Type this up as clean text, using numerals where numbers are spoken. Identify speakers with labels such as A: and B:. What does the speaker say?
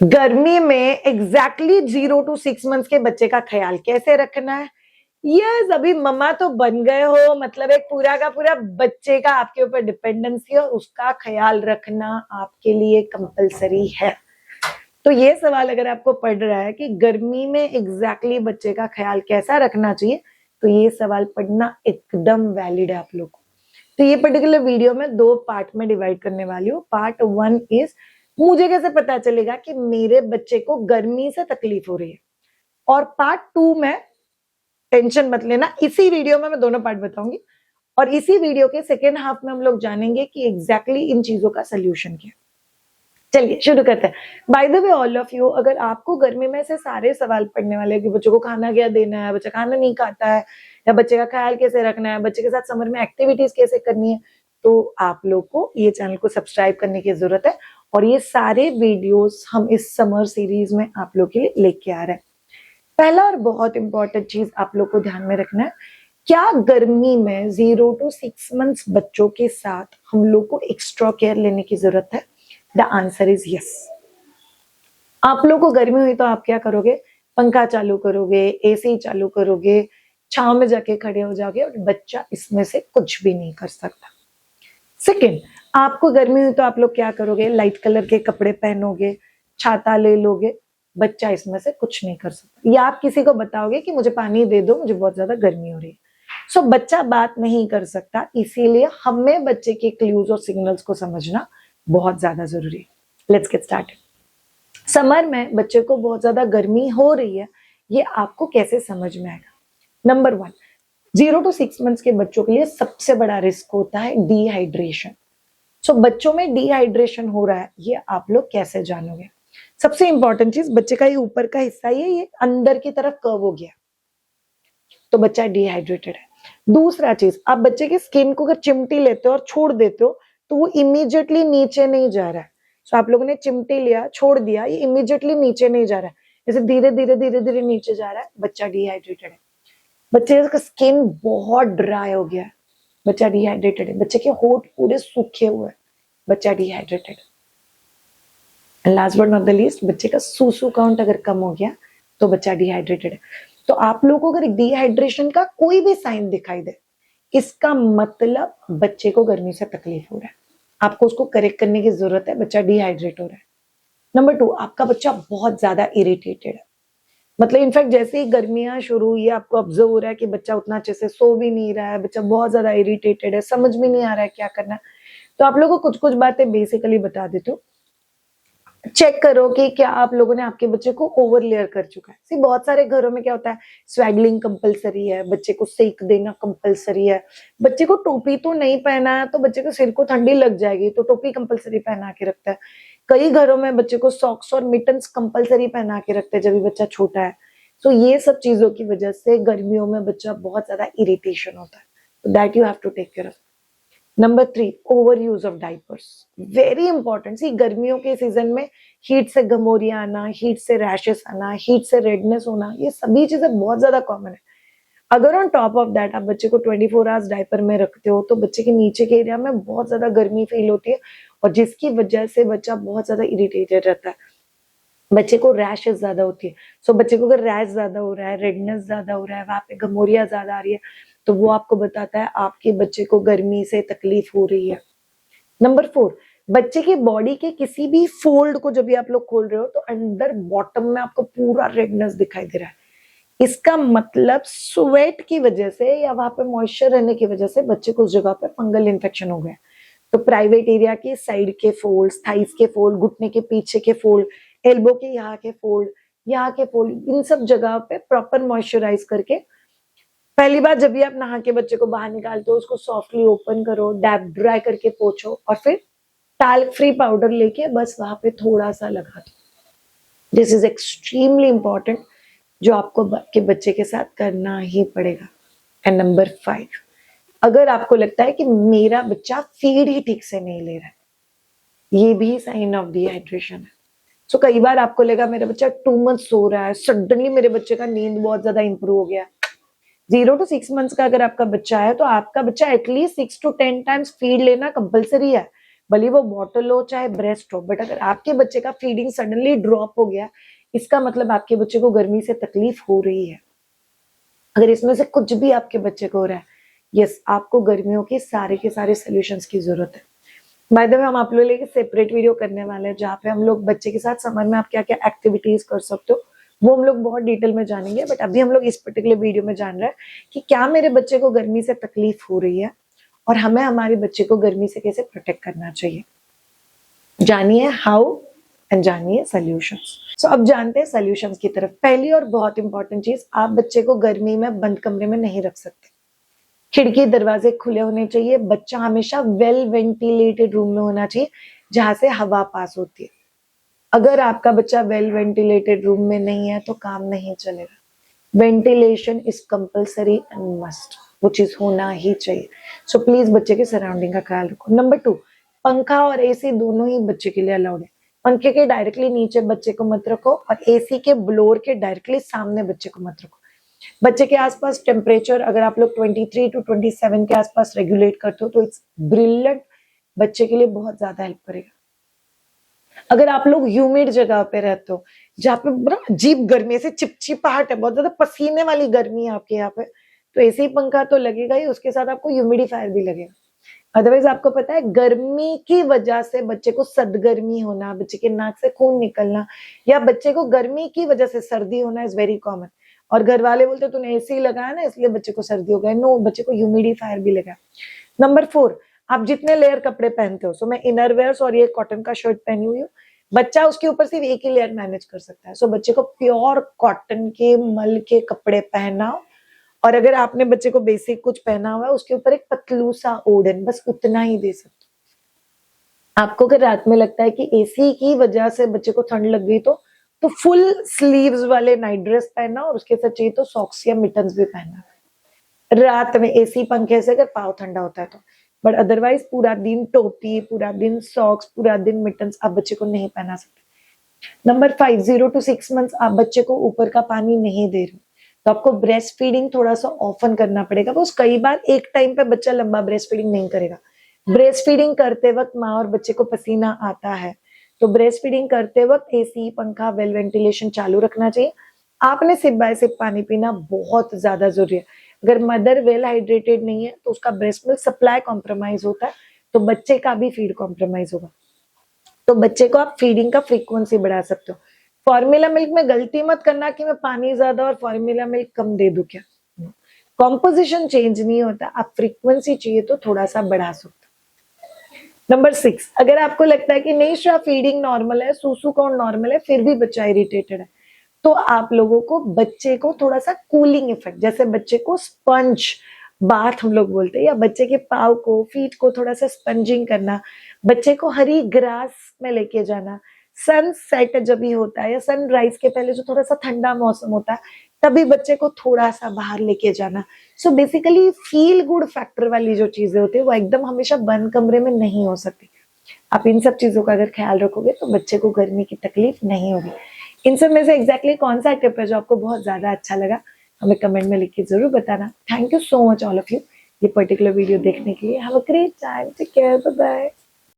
A: गर्मी में exactly 0 to 6 months के बच्चे का ख्याल कैसे रखना है। यस, अभी मम्मा तो बन गए हो, मतलब एक पूरा का पूरा बच्चे का आपके ऊपर डिपेंडेंसी है, उसका ख्याल रखना आपके लिए कंपलसरी है। तो ये सवाल अगर आपको पढ़ रहा है कि गर्मी में एग्जैक्टली बच्चे का ख्याल कैसा रखना चाहिए, तो ये सवाल पढ़ना एकदम वैलिड है आप लोग को। तो ये पर्टिकुलर वीडियो में 2 पार्ट में डिवाइड करने वाली हूँ। पार्ट 1 इज मुझे कैसे पता चलेगा कि मेरे बच्चे को गर्मी से तकलीफ हो रही है, और पार्ट 2 में टेंशन मत लेना, इसी वीडियो में मैं दोनों पार्ट बताऊंगी, और इसी वीडियो के सेकेंड हाफ में हम लोग जानेंगे कि एग्जैक्टली इन चीजों का सोल्यूशन क्या है। चलिए शुरू करते हैं। By the way all of you, अगर आपको गर्मी में से सारे सवाल पढ़ने वाले कि बच्चों को खाना क्या देना है, बच्चा खाना नहीं खाता है, या बच्चे का ख्याल कैसे रखना है, बच्चे के साथ समर में एक्टिविटीज कैसे करनी है, तो आप लोग को ये चैनल को सब्सक्राइब करने की जरूरत है। और ये सारे वीडियोस हम इस समर सीरीज में आप लोग के लिए लेके आ रहे हैं। पहला और बहुत इंपॉर्टेंट चीज आप लोग को ध्यान में रखना है, क्या गर्मी में 0 to 6 मंथ्स बच्चों के साथ हम लोग को एक्स्ट्रा केयर लेने की जरूरत है? The answer is yes. आप लोग को गर्मी हुई तो आप क्या करोगे? पंखा चालू करोगे, एसी चालू करोगे, छांव में जाके खड़े हो जाओगे, और बच्चा इसमें से कुछ भी नहीं कर सकता। सेकेंड, आपको गर्मी हुई तो आप लोग क्या करोगे? लाइट कलर के कपड़े पहनोगे, छाता ले लोगे, बच्चा इसमें से कुछ नहीं कर सकता। या आप किसी को बताओगे कि मुझे पानी दे दो, मुझे बहुत ज्यादा गर्मी हो रही है। सो बच्चा बात नहीं कर सकता, इसीलिए हमें बच्चे के क्लूज और सिग्नल्स को समझना बहुत ज्यादा जरूरी है। Let's get started. समर में बच्चे को बहुत ज्यादा गर्मी हो रही है, ये आपको कैसे समझ में आएगा? नंबर 1, 0 to 6 मंथ्स के बच्चों के लिए सबसे बड़ा रिस्क होता है डिहाइड्रेशन। सो बच्चों में डिहाइड्रेशन हो रहा है, ये आप लोग कैसे जानोगे? सबसे इंपॉर्टेंट चीज, बच्चे का ये ऊपर का हिस्सा ये अंदर की तरफ कर्व हो गया, तो बच्चा डिहाइड्रेटेड है। दूसरा चीज, आप बच्चे की स्किन को अगर चिमटी लेते हो और छोड़ देते हो, तो वो इमीडिएटली नीचे नहीं जा रहा है। सो आप लोगों ने चिमटी लिया, छोड़ दिया, ये इमीडिएटली नीचे नहीं जा रहा है, जैसे धीरे धीरे धीरे धीरे नीचे जा रहा है, बच्चा डिहाइड्रेटेड है। बच्चे का स्किन बहुत ड्राई हो गया है, बच्चा डिहाइड्रेटेड है। बच्चे के होठ पूरे सूखे हुए हैं, बच्चा डिहाइड्रेटेड है। Last but not the least, बच्चे का सूसू काउंट अगर कम हो गया तो बच्चा डिहाइड्रेटेड है। तो आप लोगों को अगर डिहाइड्रेशन का कोई भी साइन दिखाई दे, इसका मतलब बच्चे को गर्मी से तकलीफ हो रहा है, आपको उसको करेक्ट करने की जरूरत है, बच्चा डिहाइड्रेट हो रहा है। नंबर 2, आपका बच्चा बहुत ज्यादा इरिटेटेड है, मतलब इनफैक्ट जैसे ही गर्मियां शुरू हुई है, आपको ऑब्जर्व हो रहा है कि बच्चा उतना अच्छे से सो भी नहीं रहा है, बच्चा बहुत ज्यादा इरिटेटेड है, समझ में नहीं आ रहा है क्या करना है। तो आप लोगों को कुछ कुछ बातें बेसिकली बता देती हूँ। चेक करो कि क्या आप लोगों ने आपके बच्चे को ओवर लेयर कर चुका है। सी बहुत सारे घरों में क्या होता है, स्वेगलिंग कंपलसरी है, बच्चे को सेक देना कंपलसरी है। बच्चे को टोपी तो नहीं पहना है तो बच्चे को सिर को ठंडी लग जाएगी, तो टोपी कंपलसरी पहना के रखता है। कई घरों में बच्चे को सॉक्स और मिटन्स कंपलसरी पहना के रखते हैं जब भी बच्चा छोटा है। तो ये सब चीजों की वजह से गर्मियों में बच्चा बहुत ज्यादा इरिटेशन होता है, that you have to take care of. Number 3, over use of diapers, very important. See गर्मियों के सीजन में हीट से गमोरिया आना, हीट से रैशेस आना, हीट से रेडनेस होना, ये सभी चीजें बहुत ज्यादा कॉमन है। अगर ऑन टॉप ऑफ दैट आप बच्चे को 24 आवर्स डायपर में रखते हो, तो बच्चे के नीचे के एरिया में बहुत ज्यादा गर्मी फील होती है, और जिसकी वजह से बच्चा बहुत ज्यादा इरिटेटेड रहता है, बच्चे को रैशेस ज्यादा होती है। सो बच्चे को अगर रैश ज्यादा हो रहा है, रेडनेस ज्यादा हो रहा है, वहां पे गमोरिया ज्यादा आ रही है, तो वो आपको बताता है आपके बच्चे को गर्मी से तकलीफ हो रही है। नंबर 4, बच्चे की बॉडी के किसी भी फोल्ड को जब भी आप लोग खोल रहे हो, तो अंदर बॉटम में आपको पूरा रेडनेस दिखाई दे रहा है। इसका मतलब स्वेट की वजह से या वहां पे मॉइस्चर रहने की वजह से बच्चे को उस जगह पे फंगल इन्फेक्शन हो गया। तो प्राइवेट एरिया के साइड के फोल्ड, थाइस के फोल्ड, घुटने के पीछे के फोल्ड, एल्बो के यहाँ के फोल्ड, यहाँ के फोल्ड, इन सब जगह पे प्रॉपर मॉइस्चराइज करके, पहली बार जब भी आप नहा के बच्चे को बाहर निकालते हो, उसको सॉफ्टली ओपन करो, डैप ड्राई करके पोछो, और फिर टैल्क फ्री पाउडर लेके बस वहां पे थोड़ा सा लगा दो। दिस इज एक्सट्रीमली इंपॉर्टेंट, जो आपको के बच्चे के साथ करना ही पड़ेगा। एंड नंबर 5, अगर आपको लगता है कि मेरा बच्चा फीड ही ठीक से नहीं ले रहा है, ये भी साइन ऑफ डिहाइड्रेशन है। सो कई बार आपको लगा मेरा बच्चा 2 मंथ सो रहा है, सडनली मेरे बच्चे का नींद बहुत ज्यादा इंप्रूव हो गया। 0 to 6 मंथ्स का अगर आपका बच्चा है, तो आपका बच्चा एटलीस्ट 6 to 10 टाइम्स फीड लेना कंपलसरी है। भले वो बॉटल हो चाहे ब्रेस्ट हो, बट अगर आपके बच्चे का फीडिंग सडनली ड्रॉप हो गया, इसका मतलब आपके बच्चे को गर्मी से तकलीफ हो रही है। अगर इसमें से कुछ भी आपके बच्चे को हो रहा है, यस, आपको गर्मियों के सारे सोल्यूशंस की जरूरत है। बाय द वे, हम आप लोगों के लिए सेपरेट वीडियो करने वाले हैं जहाँ पे हम लोग बच्चे के साथ समर में आप क्या क्या एक्टिविटीज कर सकते हो वो हम लोग बहुत डिटेल में जानेंगे। बट अभी हम लोग इस पर्टिकुलर वीडियो में जान रहे हैं कि क्या मेरे बच्चे को गर्मी से तकलीफ हो रही है और हमें हमारे बच्चे को गर्मी से कैसे प्रोटेक्ट करना चाहिए। जानिए हाउ एंड जानिए सोल्यूशंस। सो अब जानते हैं सोल्यूशंस की तरफ। पहली और बहुत इंपॉर्टेंट चीज, आप बच्चे को गर्मी में बंद कमरे में नहीं रख सकते। खिड़की दरवाजे खुले होने चाहिए। बच्चा हमेशा वेल वेंटिलेटेड रूम में होना चाहिए जहां से हवा पास होती है। अगर आपका बच्चा वेल वेंटिलेटेड रूम में नहीं है तो काम नहीं चलेगा। Ventilation is compulsory and must, वो चीज होना ही चाहिए। सो प्लीज बच्चे के सराउंडिंग का ख्याल रखो। नंबर 2, पंखा और एसी दोनों ही बच्चे के लिए अलाउड है। पंखे के डायरेक्टली नीचे बच्चे को मत रखो और एसी के ब्लोअर के डायरेक्टली सामने बच्चे को मत रखो। बच्चे के आसपास टेम्परेचर अगर आप लोग 23 to 27 के आसपास रेगुलेट करते हो तो इट्स ब्रिलियंट, बच्चे के लिए बहुत ज्यादा हेल्प करेगा। अगर आप लोग ह्यूमिड जगह पे रहते हो जहाँ पे बड़ा अजीब गर्मी से चिपचिपाहट है, बहुत ज्यादा पसीने वाली गर्मी है आपके यहाँ पे, तो एसी पंखा तो लगेगा ही, उसके साथ आपको ह्यूमिडिफायर भी लगेगा। अदरवाइज आपको पता है गर्मी की वजह से बच्चे को सदगर्मी होना, बच्चे के नाक से खून निकलना या बच्चे को गर्मी की वजह से सर्दी होना इज वेरी कॉमन। और घर वाले बोलते तूने एसी लगाया ना इसलिए बच्चे को सर्दी हो गया। नो, बच्चे को ह्यूमिडिफायर भी लगा। नंबर 4, आप जितने लेयर कपड़े पहनते हो, सो मैं इनर वेयर्स और ये कॉटन का शर्ट पहनी हुई हूँ, बच्चा उसके ऊपर सिर्फ एक ही लेयर मैनेज कर सकता है। सो बच्चे को प्योर कॉटन के मल के कपड़े पहनाओ और अगर आपने बच्चे को बेसिक कुछ पहना हुआ है उसके ऊपर एक पतलू सा ओढ़न, बस उतना ही दे सकते हो। आपको अगर रात में लगता है कि एसी की वजह से बच्चे को ठंड लग गई तो फुल स्लीव्स वाले नाइट ड्रेस पहना और उसके साथ चाहिए तो सॉक्स या मिटन्स भी पहना रात में एसी पंखे से अगर पाव ठंडा होता है तो। बट अदरवाइज पूरा दिन टोपी, पूरा दिन सॉक्स, पूरा दिन मिटन्स आप बच्चे को नहीं पहना सकते। नंबर 5, 0 to 6 मंथ्स आप बच्चे को ऊपर का पानी नहीं दे रहे तो आपको ब्रेस्ट फीडिंग थोड़ा सा ऑफन करना पड़ेगा। बस कई बार एक टाइम पे बच्चा लंबा ब्रेस्ट फीडिंग नहीं करेगा। ब्रेस्ट फीडिंग करते वक्त माँ और बच्चे को पसीना आता है तो ब्रेस्ट फीडिंग करते वक्त एसी पंखा वेल वेंटिलेशन चालू रखना चाहिए। आपने सिप बाय सिप पानी पीना बहुत ज्यादा जरूरी है। अगर मदर वेल हाइड्रेटेड नहीं है तो उसका ब्रेस्ट मिल्क सप्लाई कॉम्प्रोमाइज होता है तो बच्चे का भी फीड कॉम्प्रोमाइज होगा। तो बच्चे को आप फीडिंग का फ्रीक्वेंसी बढ़ा सकते हो। फॉर्मूला मिल्क में गलती मत करना कि मैं पानी ज्यादा और फॉर्मूला मिल्क कम दे दूं क्या। कॉम्पोजिशन चेंज नहीं होता, आप फ्रीक्वेंसी चाहिए तो थोड़ा सा बढ़ा सकते हो। नंबर 6, अगर आपको लगता है कि नहीं श्रा फीडिंग नॉर्मल है, सूसू कौन नॉर्मल है, फिर भी बच्चा इरिटेटेड है, तो आप लोगों को बच्चे को थोड़ा सा कूलिंग इफेक्ट, जैसे बच्चे को स्पंज बाथ हम लोग बोलते हैं, या बच्चे के पाव को फीट को थोड़ा सा स्पंजिंग करना, बच्चे को हरी ग्रास में लेके जाना, सनसेट जब भी होता है या सनराइज के पहले जो थोड़ा सा ठंडा मौसम होता है तभी बच्चे को थोड़ा सा बाहर लेके जाना। So basically feel good factor वाली जो चीजें होती है वो एकदम हमेशा बंद कमरे में नहीं हो सकती। आप इन सब चीजों का अगर ख्याल रखोगे तो बच्चे को गर्मी की तकलीफ नहीं होगी। इन सब में से एग्जैक्टली कौन सा टिप है जो आपको बहुत ज्यादा अच्छा लगा, हमें कमेंट में लिख के जरूर बताना। Thank you so much all of you ये पर्टिकुलर वीडियो देखने के लिए। Have a great time, take care, bye bye.